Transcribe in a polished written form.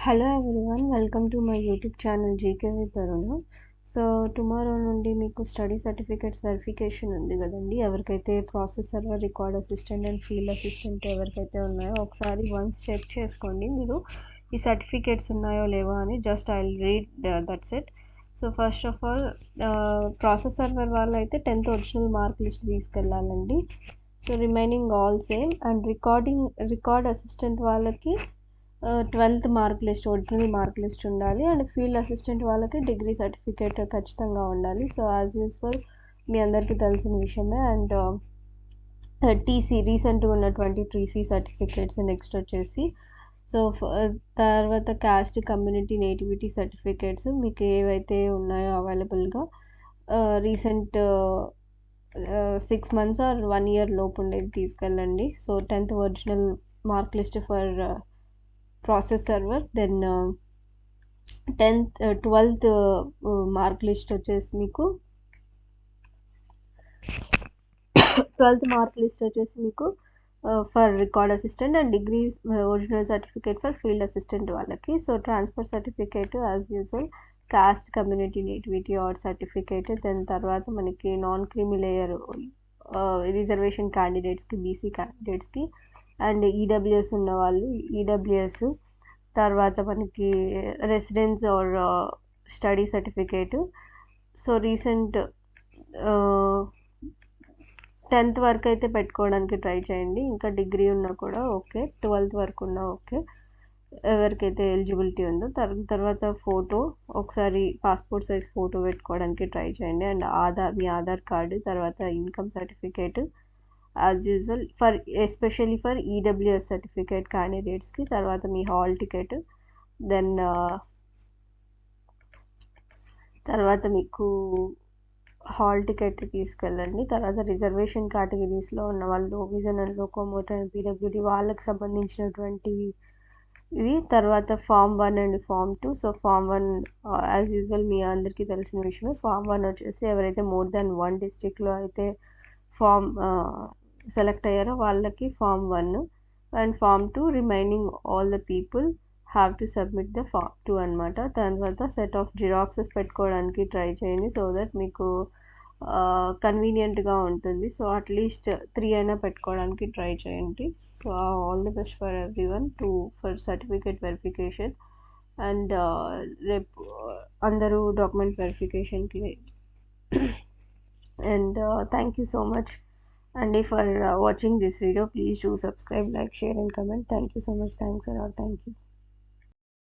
Hello everyone, welcome to my YouTube channel GK with Aruna. So tomorrow నుండి మీకు study certificates verification ఉంది కదండి. ఎవరికైతే process server, record assistant and field assistant ఎవరికైతే ఉన్నాయో ఒకసారి వన్స్ చెక్ చేసుకోండి మీరు ఈ సర్టిఫికేట్స్ ఉన్నాయో లేవో అని. Just I will read that's it. So first of all process server వాళ్ళు అయితే 10th ఒరిజినల్ మార్క్ లిస్ట్ తీసుకెళ్ళాలండి. So remaining all same. And record assistant వాళ్ళకి 12th mark list, original mark list ఉండాలి. అండ్ ఫీల్డ్ అసిస్టెంట్ వాళ్ళకి degree certificate ఖచ్చితంగా ఉండాలి. So as usual మీ అందరికీ తెలిసిన విషయమే. అండ్ టీసీ, రీసెంట్గా ఉన్నటువంటి టీసీ సర్టిఫికేట్స్. నెక్స్ట్ వచ్చేసి సో తర్వాత క్యాస్ట్, కమ్యూనిటీ, నేటివిటీ సర్టిఫికేట్స్ మీకు ఏవైతే ఉన్నాయో అవైలబుల్గా రీసెంట్ 6 months ఆర్ 1 year లోపు ఉండేది తీసుకెళ్ళండి. So 10th original mark list for process server. Then 12th mark list వచ్చేసి మీకు 12th మార్క్ లిస్ట్ వచ్చేసి మీకు for record assistant and degree original certificate for field assistant వాళ్ళకి. So transfer certificate as usual caste, community, nativity or certificate. Then తర్వాత మనకి non creamy layer reservation క్యాండిడేట్స్కి, BC క్యాండిడేట్స్కి and EWS ఉన్న వాళ్ళు EWS. తర్వాత మనకి residence or study certificate. So recent 10th వరకు అయితే పెట్టుకోవడానికి ట్రై చేయండి. ఇంకా డిగ్రీ ఉన్నా కూడా ఓకే, 12th వరకు ఉన్నా ఓకే, ఎవరికైతే ఎలిజిబిలిటీ ఉందో. తర్వాత ఫోటో, ఒకసారి పాస్పోర్ట్ సైజ్ ఫోటో పెట్టుకోవడానికి ట్రై చేయండి. అండ్ మీ ఆధార్ కార్డు, తర్వాత income certificate as usual for especially for EWS certificate క్యాండిడేట్స్కి. తర్వాత మీ హాల్ టికెట్. దెన్ తర్వాత మీకు హాల్ టికెట్ తీసుకెళ్ళండి. తర్వాత రిజర్వేషన్ కేటగిరీస్లో ఉన్న వాళ్ళు ఓబీజన్ అండ్ లోకోమోటర్ అండ్ పీడబ్ల్యూడీ వాళ్ళకి సంబంధించినటువంటివి ఇవి. తర్వాత form 1 and form 2. So form 1 as usual మీ అందరికీ తెలిసిన విషయమే. ఫామ్ 1 వచ్చేసి ఎవరైతే మోర్ దాన్ 1 డిస్ట్రిక్ట్లో అయితే ఫామ్ సెలెక్ట్ అయ్యారో వాళ్ళకి form 1. And form 2 remaining all the people have to submit the form 2 అనమాట. తర్వాత సెట్ ఆఫ్ జిరాక్సెస్ పెట్టుకోవడానికి ట్రై చేయండి సో దట్ మీకు కన్వీనియంట్గా ఉంటుంది. సో అట్లీస్ట్ 3 అయినా పెట్టుకోవడానికి ట్రై చేయండి. So all the best for everyone for certificate verification. And రేపు అందరూ డాక్యుమెంట్ వెరిఫికేషన్కి. and thank you so much and for watching this video. Please do subscribe, like, share and comment. Thank you so much. Thanks a lot. Thank you.